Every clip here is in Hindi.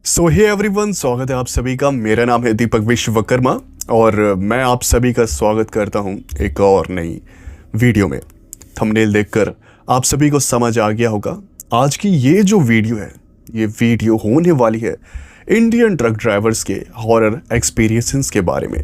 सो हे एवरीवन, स्वागत है आप सभी का। मेरा नाम है दीपक विश्वकर्मा और मैं आप सभी का स्वागत करता हूं एक और नई वीडियो में। थंबनेल देखकर आप सभी को समझ आ गया होगा आज की ये जो वीडियो है, ये वीडियो होने वाली है इंडियन ट्रक ड्राइवर्स के हॉरर एक्सपीरियंसेस के बारे में।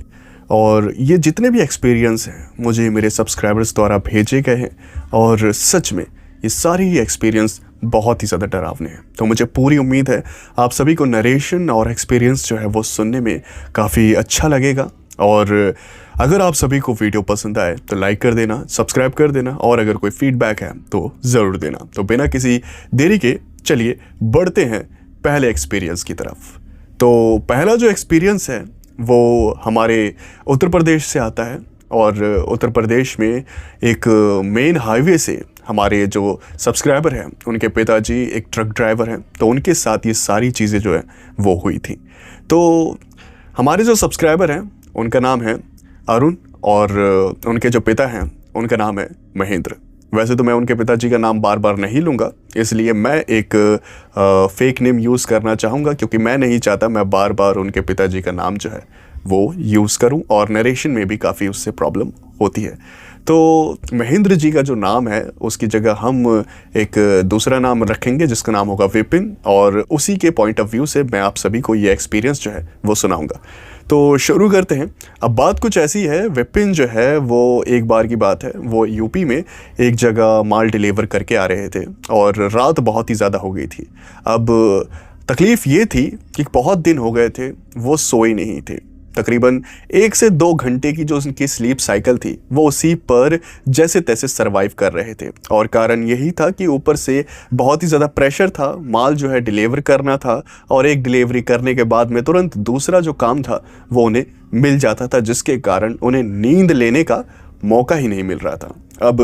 और ये जितने भी एक्सपीरियंस हैं मुझे मेरे सब्सक्राइबर्स द्वारा भेजे गए हैं और सच में ये सारी ही एक्सपीरियंस बहुत ही ज़्यादा डरावने हैं। तो मुझे पूरी उम्मीद है आप सभी को नरेशन और एक्सपीरियंस जो है वो सुनने में काफ़ी अच्छा लगेगा। और अगर आप सभी को वीडियो पसंद आए तो लाइक कर देना, सब्सक्राइब कर देना और अगर कोई फीडबैक है तो ज़रूर देना। तो बिना किसी देरी के चलिए बढ़ते हैं पहले एक्सपीरियंस की तरफ। तो पहला जो एक्सपीरियंस है वो हमारे उत्तर प्रदेश से आता है और उत्तर प्रदेश में एक मेन हाईवे से हमारे जो सब्सक्राइबर हैं उनके पिताजी एक ट्रक ड्राइवर हैं, तो उनके साथ ये सारी चीज़ें जो है वो हुई थी। तो हमारे जो सब्सक्राइबर हैं उनका नाम है अरुण और उनके जो पिता हैं उनका नाम है महेंद्र। वैसे तो मैं उनके पिताजी का नाम बार बार नहीं लूँगा, इसलिए मैं एक फेक नेम यूज़ करना चाहूँगा क्योंकि मैं नहीं चाहता मैं बार बार उनके पिताजी का नाम जो है वो यूज़ करूँ और नरेशन में भी काफ़ी उससे प्रॉब्लम होती है। तो महेंद्र जी का जो नाम है उसकी जगह हम एक दूसरा नाम रखेंगे जिसका नाम होगा विपिन, और उसी के पॉइंट ऑफ व्यू से मैं आप सभी को ये एक्सपीरियंस जो है वो सुनाऊंगा। तो शुरू करते हैं। अब बात कुछ ऐसी है, विपिन जो है वो एक बार की बात है, वो यूपी में एक जगह माल डिलीवर करके आ रहे थे और रात बहुत ही ज़्यादा हो गई थी। अब तकलीफ़ ये थी कि बहुत दिन हो गए थे वो सोए नहीं थे। तकरीबन 1 से 2 घंटे की जो उनकी स्लीप साइकिल थी वो उसी पर जैसे तैसे सरवाइव कर रहे थे। और कारण यही था कि ऊपर से बहुत ही ज़्यादा प्रेशर था, माल जो है डिलीवर करना था और एक डिलीवरी करने के बाद में तुरंत दूसरा जो काम था वो उन्हें मिल जाता था, जिसके कारण उन्हें नींद लेने का मौका ही नहीं मिल रहा था। अब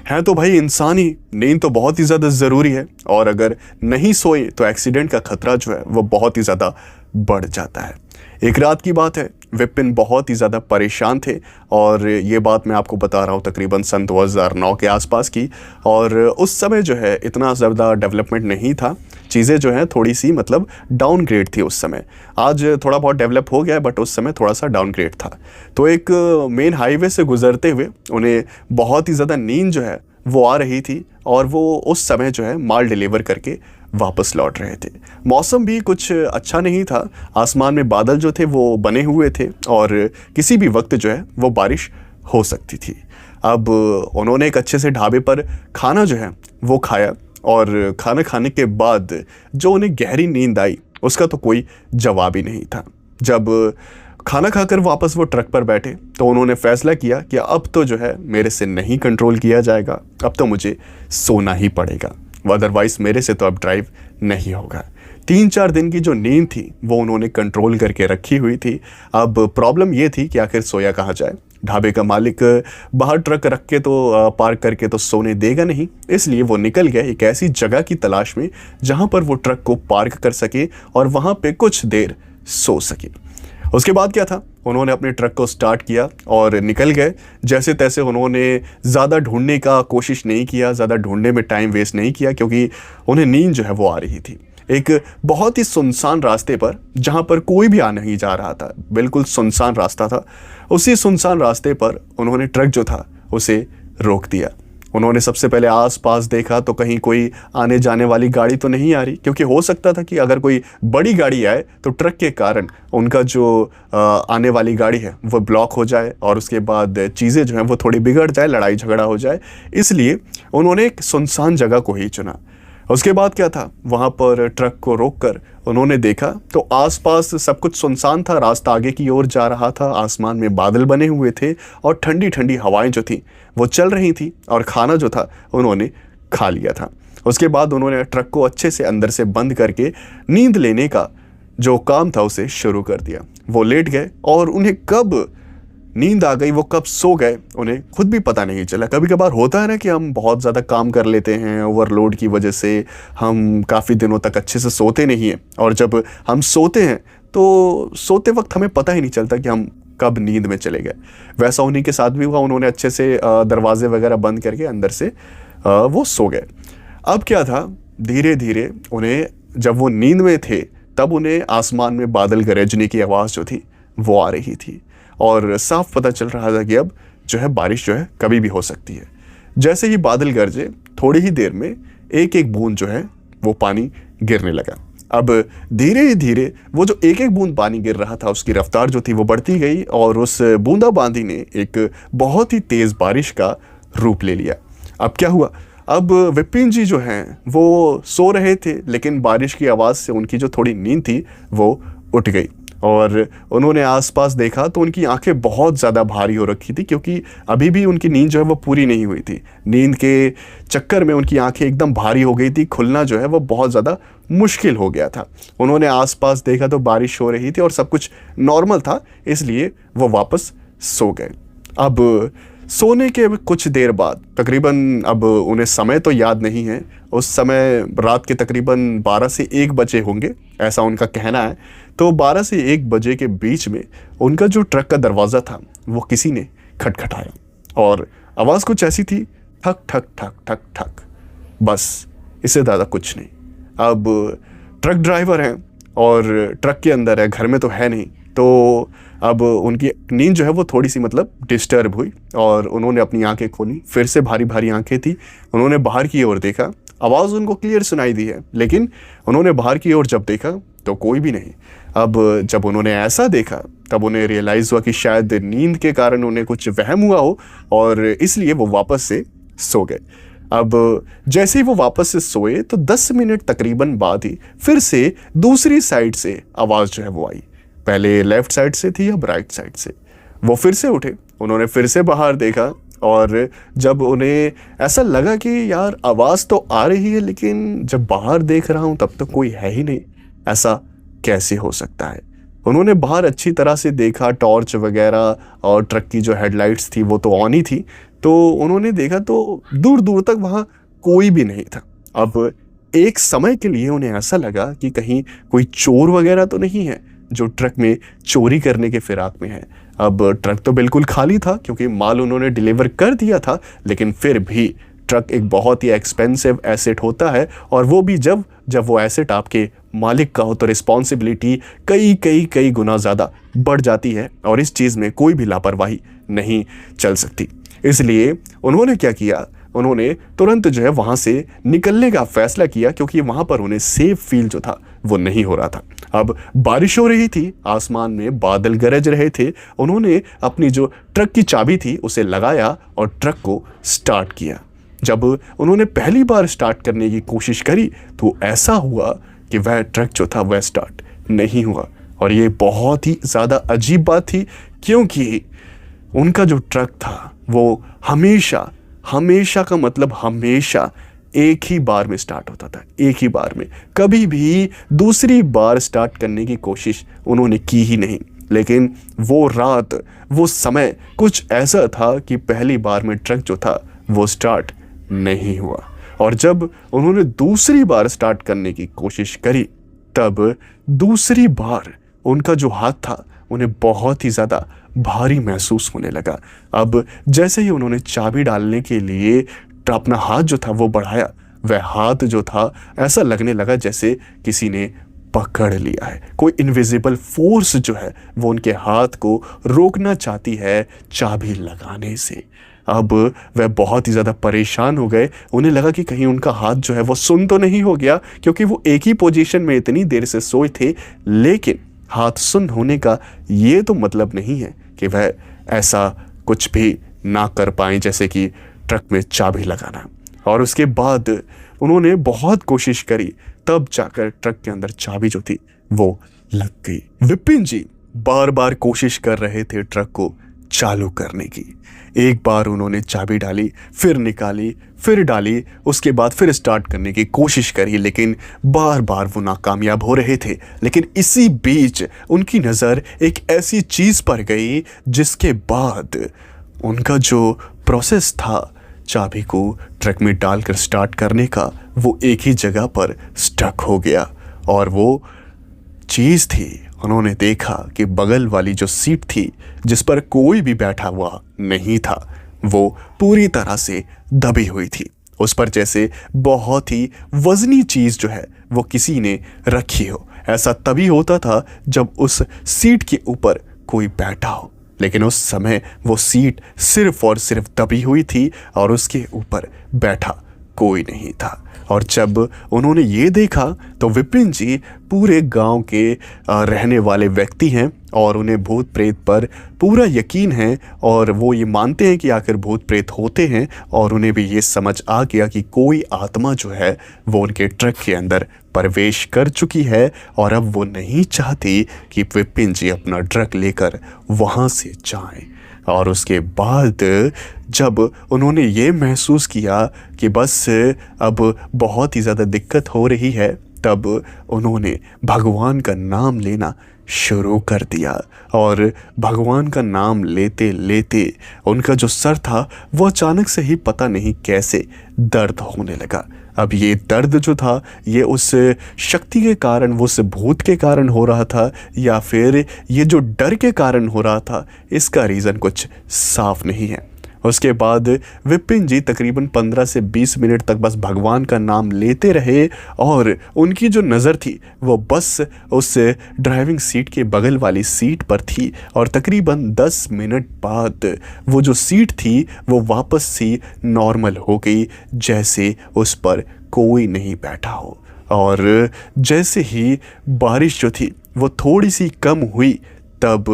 है तो भाई इंसान ही, नींद तो बहुत ही ज़्यादा ज़रूरी है और अगर नहीं सोए तो एक्सीडेंट का खतरा जो है वो बहुत ही ज़्यादा बढ़ जाता है। एक रात की बात है, विपिन बहुत ही ज़्यादा परेशान थे और ये बात मैं आपको बता रहा हूँ तकरीबन सन 2009 के आसपास की। और उस समय जो है इतना ज़्यादा डेवलपमेंट नहीं था, चीज़ें जो हैं थोड़ी सी मतलब डाउनग्रेड थी उस समय। आज थोड़ा बहुत डेवलप हो गया है बट उस समय थोड़ा सा डाउनग्रेड था। तो एक मेन हाईवे से गुजरते हुए उन्हें बहुत ही ज़्यादा नींद जो है वो आ रही थी और वो उस समय जो है माल डिलीवर करके वापस लौट रहे थे। मौसम भी कुछ अच्छा नहीं था, आसमान में बादल जो थे वो बने हुए थे और किसी भी वक्त जो है वो बारिश हो सकती थी। अब उन्होंने एक अच्छे से ढाबे पर खाना जो है वो खाया और खाना खाने के बाद जो उन्हें गहरी नींद आई उसका तो कोई जवाब ही नहीं था। जब खाना खाकर वापस वो ट्रक पर बैठे तो उन्होंने फैसला किया कि अब तो जो है मेरे से नहीं कंट्रोल किया जाएगा, अब तो मुझे सोना ही पड़ेगा, अदरवाइज़ मेरे से तो अब ड्राइव नहीं होगा। 3-4 दिन की जो नींद थी वो उन्होंने कंट्रोल करके रखी हुई थी। अब प्रॉब्लम ये थी कि आखिर सोया कहाँ जाए। ढाबे का मालिक बाहर ट्रक रख के तो पार्क करके तो सोने देगा नहीं, इसलिए वो निकल गए एक ऐसी जगह की तलाश में जहाँ पर वो ट्रक को पार्क कर सके और वहाँ पे कुछ देर सो सके। उसके बाद क्या था, उन्होंने अपने ट्रक को स्टार्ट किया और निकल गए। जैसे तैसे उन्होंने ज़्यादा ढूंढने का कोशिश नहीं किया, ज़्यादा ढूंढने में टाइम वेस्ट नहीं किया क्योंकि उन्हें नींद जो है वो आ रही थी। एक बहुत ही सुनसान रास्ते पर जहाँ पर कोई भी आ नहीं जा रहा था, बिल्कुल सुनसान रास्ता था, उसी सुनसान रास्ते पर उन्होंने ट्रक जो था उसे रोक दिया। उन्होंने सबसे पहले आसपास देखा तो कहीं कोई आने जाने वाली गाड़ी तो नहीं आ रही, क्योंकि हो सकता था कि अगर कोई बड़ी गाड़ी आए तो ट्रक के कारण उनका जो आने वाली गाड़ी है वो ब्लॉक हो जाए और उसके बाद चीज़ें जो हैं वो थोड़ी बिगड़ जाए, लड़ाई झगड़ा हो जाए। इसलिए उन्होंने एक सुनसान जगह को ही चुना। उसके बाद क्या था, वहाँ पर ट्रक को रोककर उन्होंने देखा तो आसपास सब कुछ सुनसान था, रास्ता आगे की ओर जा रहा था, आसमान में बादल बने हुए थे और ठंडी ठंडी हवाएं जो थी वो चल रही थी और खाना जो था उन्होंने खा लिया था। उसके बाद उन्होंने ट्रक को अच्छे से अंदर से बंद करके नींद लेने का जो काम था उसे शुरू कर दिया। वो लेट गए और उन्हें कब नींद आ गई, वो कब सो गए, उन्हें खुद भी पता नहीं चला। कभी कभार होता है ना कि हम बहुत ज़्यादा काम कर लेते हैं, ओवरलोड की वजह से हम काफ़ी दिनों तक अच्छे से सोते नहीं हैं और जब हम सोते हैं तो सोते वक्त हमें पता ही नहीं चलता कि हम कब नींद में चले गए। वैसा उन्हीं के साथ भी हुआ, उन्होंने अच्छे से दरवाजे वगैरह बंद करके अंदर से वो सो गए। अब क्या था, धीरे धीरे उन्हें जब वो नींद में थे तब उन्हें आसमान में बादल गरजने की आवाज़ जो थी वो आ रही थी और साफ पता चल रहा था कि अब जो है बारिश जो है कभी भी हो सकती है। जैसे ही बादल गरजे थोड़ी ही देर में एक एक बूंद जो है वो पानी गिरने लगा। अब धीरे धीरे वो जो एक एक बूंद पानी गिर रहा था उसकी रफ्तार जो थी वो बढ़ती गई और उस बूंदाबांदी ने एक बहुत ही तेज़ बारिश का रूप ले लिया। अब क्या हुआ, अब विपिन जी जो हैं वो सो रहे थे, लेकिन बारिश की आवाज़ से उनकी जो थोड़ी नींद थी वो उठ गई और उन्होंने आसपास देखा तो उनकी आंखें बहुत ज़्यादा भारी हो रखी थी, क्योंकि अभी भी उनकी नींद जो है वो पूरी नहीं हुई थी। नींद के चक्कर में उनकी आंखें एकदम भारी हो गई थी, खुलना जो है वो बहुत ज़्यादा मुश्किल हो गया था। उन्होंने आसपास देखा तो बारिश हो रही थी और सब कुछ नॉर्मल था, इसलिए वो वापस सो गए। अब सोने के कुछ देर बाद तकरीबन, अब उन्हें समय तो याद नहीं है, उस समय रात के तकरीबन 12 से 1 बजे होंगे, ऐसा उनका कहना है। तो 12 से 1 बजे के बीच में उनका जो ट्रक का दरवाज़ा था वो किसी ने खटखटाया और आवाज़ कुछ ऐसी थी, ठक ठक ठक ठक ठक, बस इससे ज़्यादा कुछ नहीं। अब ट्रक ड्राइवर हैं और ट्रक के अंदर है, घर में तो है नहीं, तो अब उनकी नींद जो है वो थोड़ी सी मतलब डिस्टर्ब हुई और उन्होंने अपनी आंखें खोली। फिर से भारी भारी आंखें थी, उन्होंने बाहर की ओर देखा, आवाज़ उनको क्लियर सुनाई दी है, लेकिन उन्होंने बाहर की ओर जब देखा तो कोई भी नहीं। अब जब उन्होंने ऐसा देखा तब उन्हें रियलाइज़ हुआ कि शायद नींद के कारण उन्हें कुछ वहम हुआ हो और इसलिए वो वापस से सो गए। अब जैसे ही वो वापस से सोए तो 10 मिनट तकरीबन बाद ही फिर से दूसरी साइड से आवाज़ जो है वो आई। पहले लेफ्ट साइड से थी, अब राइट साइड से। वो फिर से उठे, उन्होंने फिर से बाहर देखा और जब उन्हें ऐसा लगा कि यार आवाज़ तो आ रही है, लेकिन जब बाहर देख रहा हूँ तब तो कोई है ही नहीं, ऐसा कैसे हो सकता है। उन्होंने बाहर अच्छी तरह से देखा, टॉर्च वगैरह और ट्रक की जो हेडलाइट्स थी वो तो ऑन ही थी, तो उन्होंने देखा तो दूर दूर तक वहाँ कोई भी नहीं था। अब एक समय के लिए उन्हें ऐसा लगा कि कहीं कोई चोर वगैरह तो नहीं है जो ट्रक में चोरी करने के फिराक में है। अब ट्रक तो बिल्कुल खाली था क्योंकि माल उन्होंने डिलीवर कर दिया था, लेकिन फिर भी ट्रक एक बहुत ही एक्सपेंसिव एसेट होता है और वो भी जब वो एसेट आपके मालिक का हो तो रिस्पॉन्सिबिलिटी कई गुना ज़्यादा बढ़ जाती है और इस चीज़ में कोई भी लापरवाही नहीं चल सकती। इसलिए उन्होंने क्या किया, उन्होंने तुरंत जो है वहाँ से निकलने का फैसला किया, क्योंकि वहाँ पर उन्हें सेफ फील जो था वो नहीं हो रहा था। अब बारिश हो रही थी, आसमान में बादल गरज रहे थे। उन्होंने अपनी जो ट्रक की चाबी थी उसे लगाया और ट्रक को स्टार्ट किया। जब उन्होंने पहली बार स्टार्ट करने की कोशिश करी तो ऐसा हुआ कि वह ट्रक जो था वह स्टार्ट नहीं हुआ और ये बहुत ही ज़्यादा अजीब बात थी, क्योंकि उनका जो ट्रक था वो हमेशा का मतलब हमेशा एक ही बार में स्टार्ट होता था, एक ही बार में। कभी भी दूसरी बार स्टार्ट करने की कोशिश उन्होंने की ही नहीं। लेकिन वो रात, वो समय कुछ ऐसा था कि पहली बार में ट्रक जो था वो स्टार्ट नहीं हुआ और जब उन्होंने दूसरी बार स्टार्ट करने की कोशिश करी तब दूसरी बार उनका जो हाथ था उन्हें बहुत ही ज़्यादा भारी महसूस होने लगा। अब जैसे ही उन्होंने चाबी डालने के लिए अपना हाथ जो था वो बढ़ाया, वह हाथ जो था ऐसा लगने लगा जैसे किसी ने पकड़ लिया है। कोई इनविजिबल फोर्स जो है वो उनके हाथ को रोकना चाहती है चाबी लगाने से। अब वह बहुत ही ज़्यादा परेशान हो गए। उन्हें लगा कि कहीं उनका हाथ जो है वो सुन तो नहीं हो गया, क्योंकि वो एक ही पोजीशन में इतनी देर से सोए थे। लेकिन हाथ सुन होने का ये तो मतलब नहीं है कि वह ऐसा कुछ भी ना कर पाए, जैसे कि ट्रक में चाबी लगाना। और उसके बाद उन्होंने बहुत कोशिश करी, तब जाकर ट्रक के अंदर चाबी जो थी वो लग गई। विपिन जी बार बार कोशिश कर रहे थे ट्रक को चालू करने की। एक बार उन्होंने चाबी डाली, फिर निकाली, फिर डाली, उसके बाद फिर स्टार्ट करने की कोशिश करी, लेकिन बार बार वो नाकामयाब हो रहे थे। लेकिन इसी बीच उनकी नज़र एक ऐसी चीज़ पर गई जिसके बाद उनका जो प्रोसेस था चाबी को ट्रक में डालकर स्टार्ट करने का, वो एक ही जगह पर स्टक हो गया। और वो चीज़ थी, उन्होंने देखा कि बगल वाली जो सीट थी जिस पर कोई भी बैठा हुआ नहीं था, वो पूरी तरह से दबी हुई थी। उस पर जैसे बहुत ही वजनी चीज़ जो है वो किसी ने रखी हो, ऐसा तभी होता था जब उस सीट के ऊपर कोई बैठा हो, लेकिन उस समय वो सीट सिर्फ और सिर्फ दबी हुई थी और उसके ऊपर बैठा कोई नहीं था। और जब उन्होंने ये देखा तो विपिन जी पूरे गांव के रहने वाले व्यक्ति हैं और उन्हें भूत प्रेत पर पूरा यकीन है और वो ये मानते हैं कि आखिर भूत प्रेत होते हैं। और उन्हें भी ये समझ आ गया कि कोई आत्मा जो है वो उनके ट्रक के अंदर प्रवेश कर चुकी है और अब वो नहीं चाहती कि विपिन जी अपना ट्रक लेकर वहाँ से जाएं। और उसके बाद जब उन्होंने ये महसूस किया कि बस अब बहुत ही ज़्यादा दिक्कत हो रही है, तब उन्होंने भगवान का नाम लेना शुरू कर दिया। और भगवान का नाम लेते लेते उनका जो सर था वो अचानक से ही पता नहीं कैसे दर्द होने लगा। अब ये दर्द जो था ये उस शक्ति के कारण, वो उस भूत के कारण हो रहा था या फिर ये जो डर के कारण हो रहा था, इसका रीज़न कुछ साफ नहीं है। उसके बाद विपिन जी तकरीबन 15 से 20 मिनट तक बस भगवान का नाम लेते रहे और उनकी जो नज़र थी वो बस उस ड्राइविंग सीट के बगल वाली सीट पर थी। और तकरीबन 10 मिनट बाद वो जो सीट थी वो वापस से नॉर्मल हो गई, जैसे उस पर कोई नहीं बैठा हो। और जैसे ही बारिश जो थी वो थोड़ी सी कम हुई, तब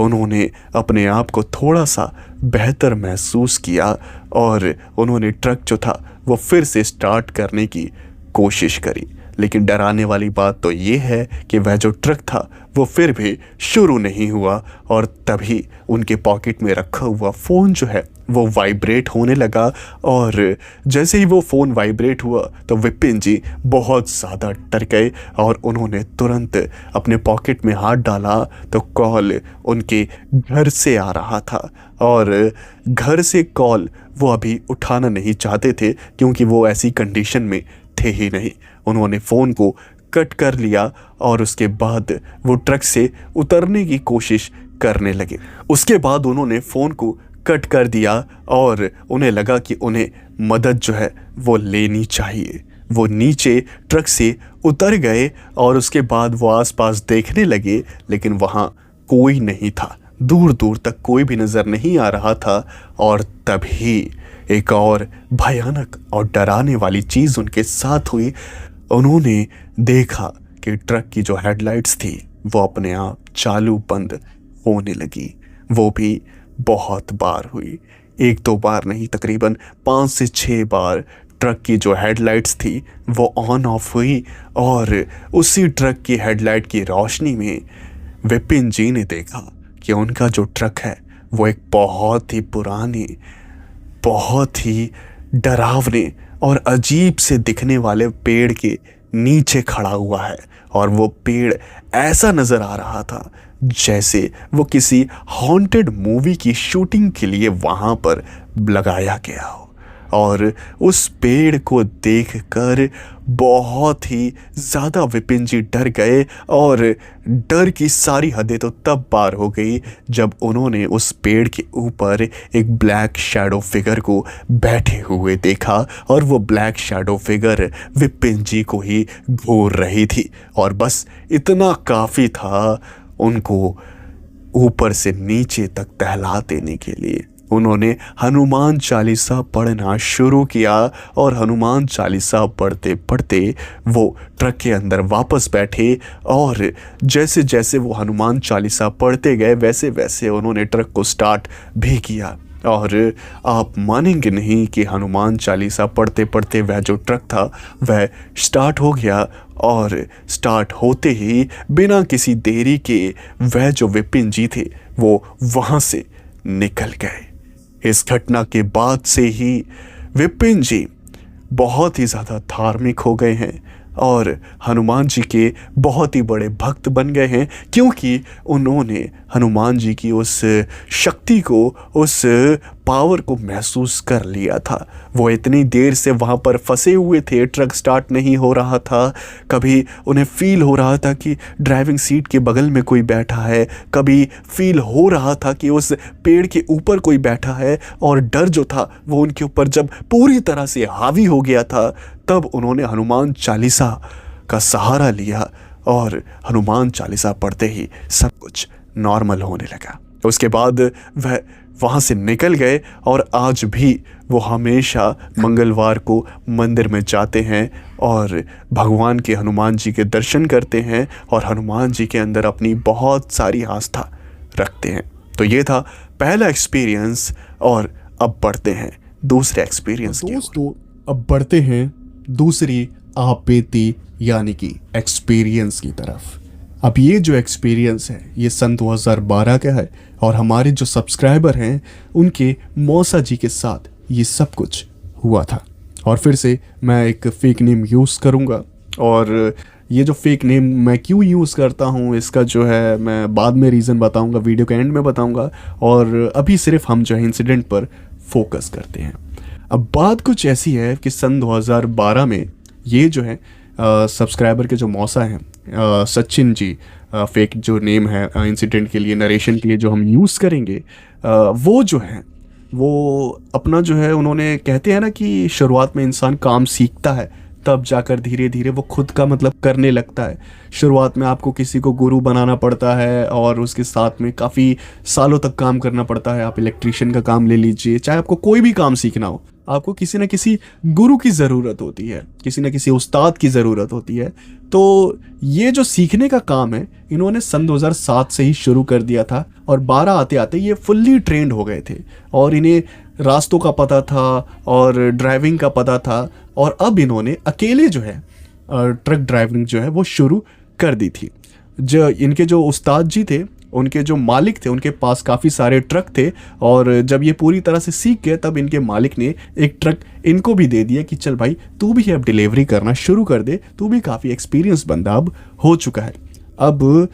उन्होंने अपने आप को थोड़ा सा बेहतर महसूस किया और उन्होंने ट्रक जो था वो फिर से स्टार्ट करने की कोशिश करी। लेकिन डराने वाली बात तो ये है कि वह जो ट्रक था वो फिर भी शुरू नहीं हुआ। और तभी उनके पॉकेट में रखा हुआ फ़ोन जो है वो वाइब्रेट होने लगा। और जैसे ही वो फ़ोन वाइब्रेट हुआ तो विपिन जी बहुत ज़्यादा डर गए और उन्होंने तुरंत अपने पॉकेट में हाथ डाला तो कॉल उनके घर से आ रहा था। और घर से कॉल वो अभी उठाना नहीं चाहते थे क्योंकि वो ऐसी कंडीशन में थे ही नहीं। उन्होंने फ़ोन को कट कर लिया और उसके बाद वो ट्रक से उतरने की कोशिश करने लगे। उसके बाद उन्होंने फ़ोन को कट कर दिया और उन्हें लगा कि उन्हें मदद जो है वो लेनी चाहिए। वो नीचे ट्रक से उतर गए और उसके बाद वो आसपास देखने लगे, लेकिन वहाँ कोई नहीं था, दूर दूर तक कोई भी नज़र नहीं आ रहा था। और तभी एक और भयानक और डराने वाली चीज़ उनके साथ हुई। उन्होंने देखा कि ट्रक की जो हेडलाइट्स थी वो अपने आप चालू बंद होने लगी। वो भी बहुत बार हुई, 1-2 बार नहीं, तकरीबन 5 से 6 बार ट्रक की जो हेडलाइट्स थी वो ऑन ऑफ हुई। और उसी ट्रक की हेडलाइट की रोशनी में विपिन जी ने देखा कि उनका जो ट्रक है वो एक बहुत ही पुराने, बहुत ही डरावने और अजीब से दिखने वाले पेड़ के नीचे खड़ा हुआ है। और वो पेड़ ऐसा नज़र आ रहा था जैसे वो किसी हॉन्टेड मूवी की शूटिंग के लिए वहाँ पर लगाया गया हो। और उस पेड़ को देखकर बहुत ही ज़्यादा विपिन जी डर गए और डर की सारी हदें तो तब पार हो गई जब उन्होंने उस पेड़ के ऊपर एक ब्लैक शैडो फिगर को बैठे हुए देखा। और वो ब्लैक शैडो फिगर विपिन जी को ही घूर रही थी और बस इतना काफ़ी था उनको ऊपर से नीचे तक टहला देने के लिए। उन्होंने हनुमान चालीसा पढ़ना शुरू किया और हनुमान चालीसा पढ़ते पढ़ते वो ट्रक के अंदर वापस बैठे। और जैसे जैसे वो हनुमान चालीसा पढ़ते गए वैसे वैसे उन्होंने ट्रक को स्टार्ट भी किया। और आप मानेंगे नहीं कि हनुमान चालीसा पढ़ते पढ़ते वह जो ट्रक था वह स्टार्ट हो गया। और स्टार्ट होते ही बिना किसी देरी के वह जो विपिन जी थे वो वहाँ से निकल गए। इस घटना के बाद से ही विपिन जी बहुत ही ज़्यादा धार्मिक हो गए हैं और हनुमान जी के बहुत ही बड़े भक्त बन गए हैं, क्योंकि उन्होंने हनुमान जी की उस शक्ति को, उस पावर को महसूस कर लिया था। वो इतनी देर से वहाँ पर फंसे हुए थे, ट्रक स्टार्ट नहीं हो रहा था। कभी उन्हें फील हो रहा था कि ड्राइविंग सीट के बगल में कोई बैठा है, कभी फील हो रहा था कि उस पेड़ के ऊपर कोई बैठा है। और डर जो था वो उनके ऊपर जब पूरी तरह से हावी हो गया था, तब उन्होंने हनुमान चालीसा का सहारा लिया और हनुमान चालीसा पढ़ते ही सब कुछ नॉर्मल होने लगा। उसके बाद वह वहाँ से निकल गए और आज भी वो हमेशा मंगलवार को मंदिर में जाते हैं और भगवान के हनुमान जी के दर्शन करते हैं और हनुमान जी के अंदर अपनी बहुत सारी आस्था रखते हैं। तो ये था पहला एक्सपीरियंस और अब बढ़ते हैं दूसरे एक्सपीरियंस की ओर। दोस्तों, अब बढ़ते हैं दूसरी आपबीती यानी कि एक्सपीरियंस की तरफ। अब ये जो एक्सपीरियंस है ये सन 2012 का है और हमारे जो सब्सक्राइबर हैं उनके मौसा जी के साथ ये सब कुछ हुआ था। और फिर से मैं एक फेक नेम यूज़ करूँगा और ये जो फेक नेम मैं क्यों यूज़ करता हूँ इसका जो है मैं बाद में रीज़न बताऊँगा, वीडियो के एंड में बताऊँगा। और अभी सिर्फ हम जो है इंसिडेंट पर फोकस करते हैं। अब बात कुछ ऐसी है कि सन 2012 में ये जो है सब्सक्राइबर के जो मौसा हैं सचिन जी, फेक जो नेम है इंसिडेंट के लिए, नरेशन के लिए जो हम यूज़ करेंगे, वो जो है वो अपना जो है उन्होंने कहते हैं ना कि शुरुआत में इंसान काम सीखता है तब जाकर धीरे धीरे वो खुद का मतलब करने लगता है। शुरुआत में आपको किसी को गुरु बनाना पड़ता है और उसके साथ में काफ़ी सालों तक काम करना पड़ता है। आप इलेक्ट्रीशियन का काम ले लीजिए, चाहे आपको कोई भी काम सीखना हो, आपको किसी न किसी गुरु की ज़रूरत होती है, किसी न किसी उस्ताद की ज़रूरत होती है। तो ये जो सीखने का काम है इन्होंने सन 2007 से ही शुरू कर दिया था और 12 आते आते ये फुल्ली ट्रेंड हो गए थे और इन्हें रास्तों का पता था और ड्राइविंग का पता था। और अब इन्होंने अकेले जो है ट्रक ड्राइविंग जो है वो शुरू कर दी थी। जो इनके जो उस्ताद जी थे, उनके जो मालिक थे, उनके पास काफ़ी सारे ट्रक थे और जब ये पूरी तरह से सीख गए तब इनके मालिक ने एक ट्रक इनको भी दे दिया कि चल भाई तू भी अब डिलीवरी करना शुरू कर दे, तू भी काफ़ी एक्सपीरियंस बंदा अब हो चुका है। अब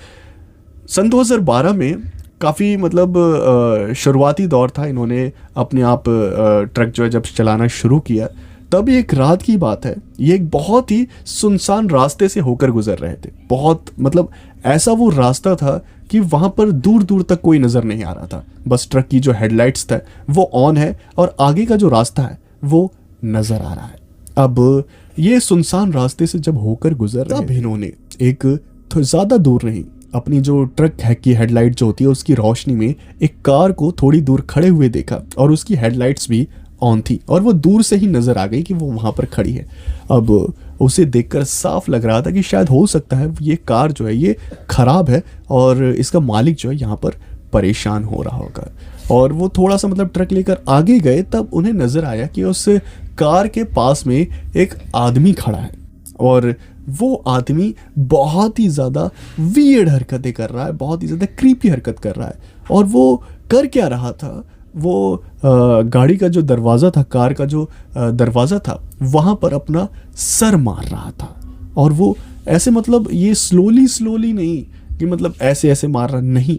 सन 2012 में काफ़ी मतलब शुरुआती दौर था, इन्होंने अपने आप ट्रक जो है जब चलाना शुरू किया तब एक रात की बात है, ये एक बहुत ही सुनसान रास्ते से होकर गुजर रहे थे। बहुत मतलब ऐसा वो रास्ता था कि वहाँ पर दूर दूर तक कोई नज़र नहीं आ रहा था, बस ट्रक की जो हेडलाइट्स था वो ऑन है और आगे का जो रास्ता है वो नज़र आ रहा है। अब ये सुनसान रास्ते से जब होकर गुजर रहे तब इन्होंने एक ज़्यादा दूर नहीं, अपनी जो ट्रक है की हेडलाइट जो होती है उसकी रोशनी में एक कार को थोड़ी दूर खड़े हुए देखा और उसकी हेडलाइट्स भी ऑन थी और वो दूर से ही नज़र आ गई कि वो वहाँ पर खड़ी है। अब उसे देखकर साफ लग रहा था कि शायद हो सकता है ये कार जो है ये ख़राब है और इसका मालिक जो है यहाँ पर परेशान हो रहा होगा। और वो थोड़ा सा मतलब ट्रक लेकर आगे गए तब उन्हें नज़र आया कि उस कार के पास में एक आदमी खड़ा है और वो आदमी बहुत ही ज़्यादा वियर्ड हरकतें कर रहा है, बहुत ही ज़्यादा क्रीपी हरकत कर रहा है। और वो कर क्या रहा था, वो गाड़ी का जो दरवाज़ा था, कार का जो दरवाज़ा था वहाँ पर अपना सर मार रहा था। और वो ऐसे मतलब ये स्लोली नहीं कि मतलब ऐसे ऐसे मार रहा, नहीं,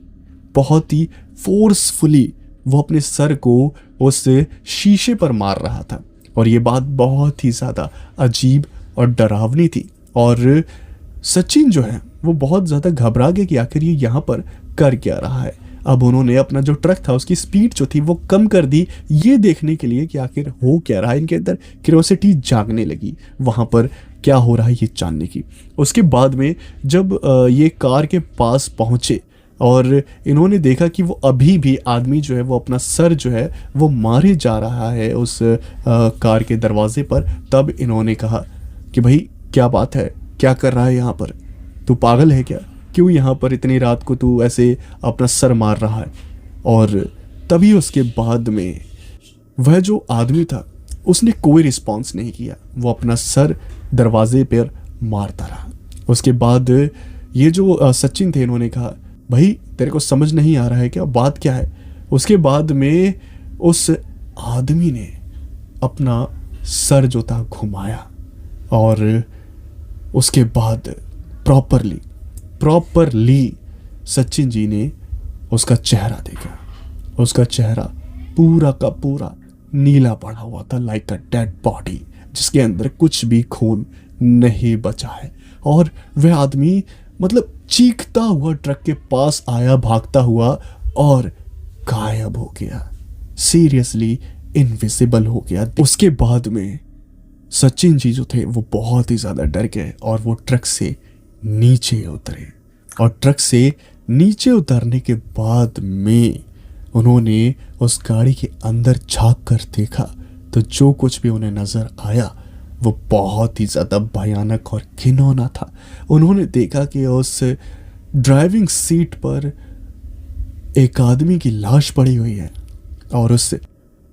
बहुत ही फोर्सफुली वो अपने सर को उस शीशे पर मार रहा था। और ये बात बहुत ही ज़्यादा अजीब और डरावनी थी और सचिन जो है वो बहुत ज़्यादा घबरा गए कि आखिर ये यहाँ पर कर क्या रहा है। अब उन्होंने अपना जो ट्रक था उसकी स्पीड जो थी वो कम कर दी, ये देखने के लिए कि आखिर हो क्या रहा है। इनके अंदर क्यूरियोसिटी जागने लगी वहाँ पर क्या हो रहा है ये जानने की। उसके बाद में जब ये कार के पास पहुँचे और इन्होंने देखा कि वो अभी भी आदमी जो है वो अपना सर जो है वो मारे जा रहा है उस कार के दरवाजे पर, तब इन्होंने कहा कि भाई क्या बात है, क्या कर रहा है यहाँ पर, तू पागल है क्या, क्यों यहाँ पर इतनी रात को तू ऐसे अपना सर मार रहा है। और तभी उसके बाद में वह जो आदमी था उसने कोई रिस्पॉन्स नहीं किया, वो अपना सर दरवाजे पर मारता रहा। उसके बाद ये जो सचिन थे इन्होंने कहा भाई तेरे को समझ नहीं आ रहा है क्या, बात क्या है। उसके बाद में उस आदमी ने अपना सर जो था घुमाया और उसके बाद प्रॉपरली सचिन जी ने उसका चेहरा देखा। उसका चेहरा पूरा का पूरा नीला पड़ा हुआ था, लाइक अ डेड बॉडी, जिसके अंदर कुछ भी खून नहीं बचा है। और वह आदमी मतलब चीखता हुआ ट्रक के पास आया, भागता हुआ और गायब हो गया, सीरियसली इनविजिबल हो गया। उसके बाद में सचिन जी जो थे वो बहुत ही ज़्यादा डर गए और वो ट्रक से नीचे उतरे और ट्रक से नीचे उतरने के बाद में उन्होंने उस गाड़ी के अंदर झांक कर देखा तो जो कुछ भी उन्हें नज़र आया वो बहुत ही ज़्यादा भयानक और घिनौना था। उन्होंने देखा कि उस ड्राइविंग सीट पर एक आदमी की लाश पड़ी हुई है और उस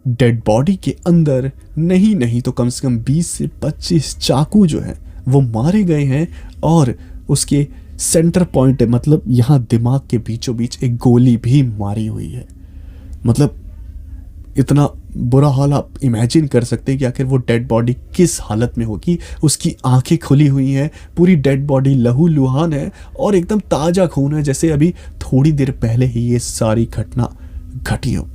डेड बॉडी के अंदर नहीं तो कम से कम 20 से 25 चाकू जो है वो मारे गए हैं और उसके सेंटर पॉइंट है, मतलब यहाँ दिमाग के बीचों बीच एक गोली भी मारी हुई है। मतलब इतना बुरा हाल आप इमेजिन कर सकते हैं कि आखिर वो डेड बॉडी किस हालत में होगी। उसकी आंखें खुली हुई हैं, पूरी डेड बॉडी लहूलुहान है और एकदम ताज़ा खून है, जैसे अभी थोड़ी देर पहले ही ये सारी घटना घटी हो।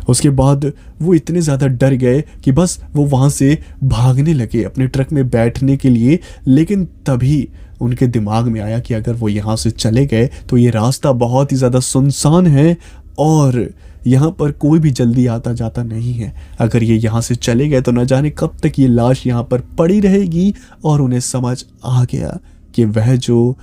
उसके बाद वो इतने ज़्यादा डर गए कि बस वो वहाँ से भागने लगे अपने ट्रक में बैठने के लिए। लेकिन तभी उनके दिमाग में आया कि अगर वो यहाँ से चले गए तो ये रास्ता बहुत ही ज़्यादा सुनसान है और यहाँ पर कोई भी जल्दी आता जाता नहीं है। अगर ये यहाँ से चले गए तो न जाने कब तक ये लाश यहाँ पर पड़ी रहेगी। और उन्हें समझ आ गया कि वह जो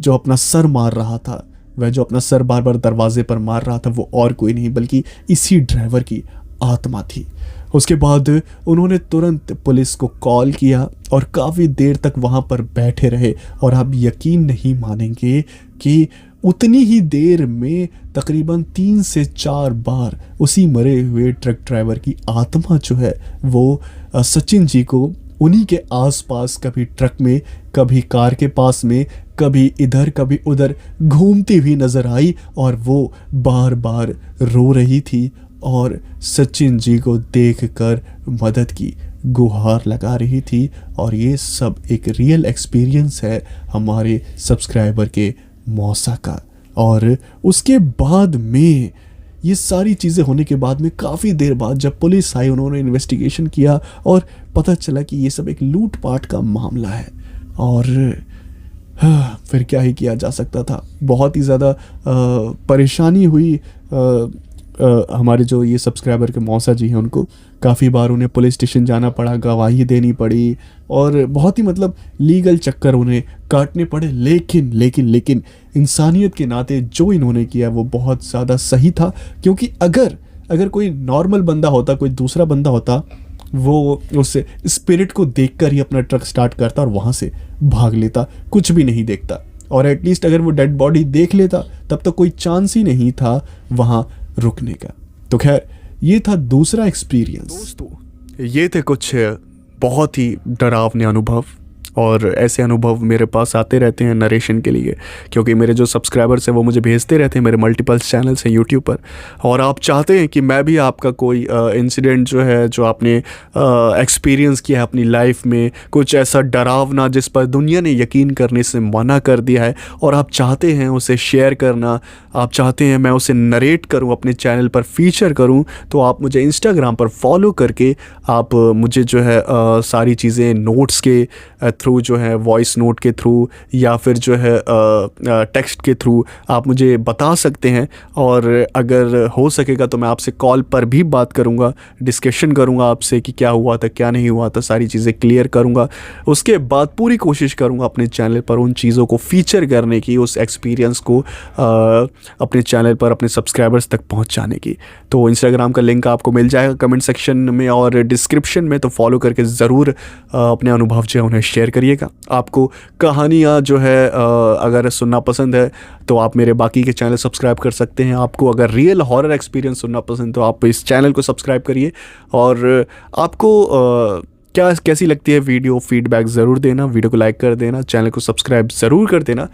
अपना सर मार रहा था, वह जो अपना सर बार बार दरवाजे पर मार रहा था, वो और कोई नहीं बल्कि इसी ड्राइवर की आत्मा थी। उसके बाद उन्होंने तुरंत पुलिस को कॉल किया और काफ़ी देर तक वहाँ पर बैठे रहे। और आप यकीन नहीं मानेंगे कि उतनी ही देर में तकरीबन 3 से 4 बार उसी मरे हुए ट्रक ड्राइवर की आत्मा जो है वो सचिन जी को उन्हीं के आसपास, कभी ट्रक में, कभी कार के पास में, कभी इधर कभी उधर घूमती हुई नजर आई और वो बार बार रो रही थी और सचिन जी को देखकर मदद की गुहार लगा रही थी। और ये सब एक रियल एक्सपीरियंस है हमारे सब्सक्राइबर के मौसा का। और उसके बाद में ये सारी चीज़ें होने के बाद में काफ़ी देर बाद जब पुलिस आई, उन्होंने इन्वेस्टिगेशन किया और पता चला कि ये सब एक लूटपाट का मामला है। और फिर क्या ही किया जा सकता था। बहुत ही ज़्यादा परेशानी हुई। हमारे जो ये सब्सक्राइबर के मौसा जी हैं उनको काफ़ी बार उन्हें पुलिस स्टेशन जाना पड़ा, गवाही देनी पड़ी और बहुत ही मतलब लीगल चक्कर उन्हें काटने पड़े। लेकिन इंसानियत के नाते जो इन्होंने किया वो बहुत ज़्यादा सही था। क्योंकि अगर कोई नॉर्मल बंदा होता, कोई दूसरा बंदा होता, वो उस स्पिरिट को देखकर ही अपना ट्रक स्टार्ट करता और वहाँ से भाग लेता, कुछ भी नहीं देखता। और एटलीस्ट अगर वो डेड बॉडी देख लेता तब तो कोई चांस ही नहीं था वहाँ रुकने का। तो खैर ये था दूसरा एक्सपीरियंस। दोस्तों ये थे कुछ बहुत ही डरावने अनुभव और ऐसे अनुभव मेरे पास आते रहते हैं नरेशन के लिए, क्योंकि मेरे जो सब्सक्राइबर्स हैं वो मुझे भेजते रहते हैं, मेरे मल्टीपल चैनल्स हैं यूट्यूब पर, और आप चाहते हैं कि मैं भी आपका कोई इंसिडेंट जो है, जो आपने एक्सपीरियंस किया है अपनी लाइफ में, कुछ ऐसा डरावना जिस पर दुनिया ने यकीन करने से मना कर दिया है, और आप चाहते हैं उसे शेयर करना, आप चाहते हैं मैं उसे नरेट करूं, अपने चैनल पर फीचर करूं, तो आप मुझे इंस्टाग्राम पर फॉलो करके आप मुझे जो है सारी चीज़ें नोट्स के थ्रू जो है, वॉइस नोट के थ्रू या फिर जो है टेक्स्ट के थ्रू आप मुझे बता सकते हैं। और अगर हो सकेगा तो मैं आपसे कॉल पर भी बात करूंगा, डिस्कशन करूंगा आपसे कि क्या हुआ था क्या नहीं हुआ था, सारी चीज़ें क्लियर करूंगा। उसके बाद पूरी कोशिश करूंगा अपने चैनल पर उन चीज़ों को फीचर करने की, उस एक्सपीरियंस को अपने चैनल पर अपने सब्सक्राइबर्स तक पहुंचाने की। तो इंस्टाग्राम का लिंक आपको मिल जाएगा कमेंट सेक्शन में और डिस्क्रिप्शन में, तो फॉलो करके ज़रूर अपने अनुभव जो है उन्हें शेयर करिएगा। आपको कहानियाँ जो है अगर सुनना पसंद है तो आप मेरे बाकी के चैनल सब्सक्राइब कर सकते हैं। आपको अगर रियल हॉरर एक्सपीरियंस सुनना पसंद तो आप इस चैनल को सब्सक्राइब करिए। और आपको कैसी लगती है वीडियो, फीडबैक ज़रूर देना, वीडियो को लाइक कर देना, चैनल को सब्सक्राइब ज़रूर कर देना।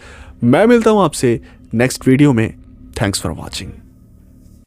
मैं मिलता हूँ आपसे नेक्स्ट वीडियो में। Thanks for watching.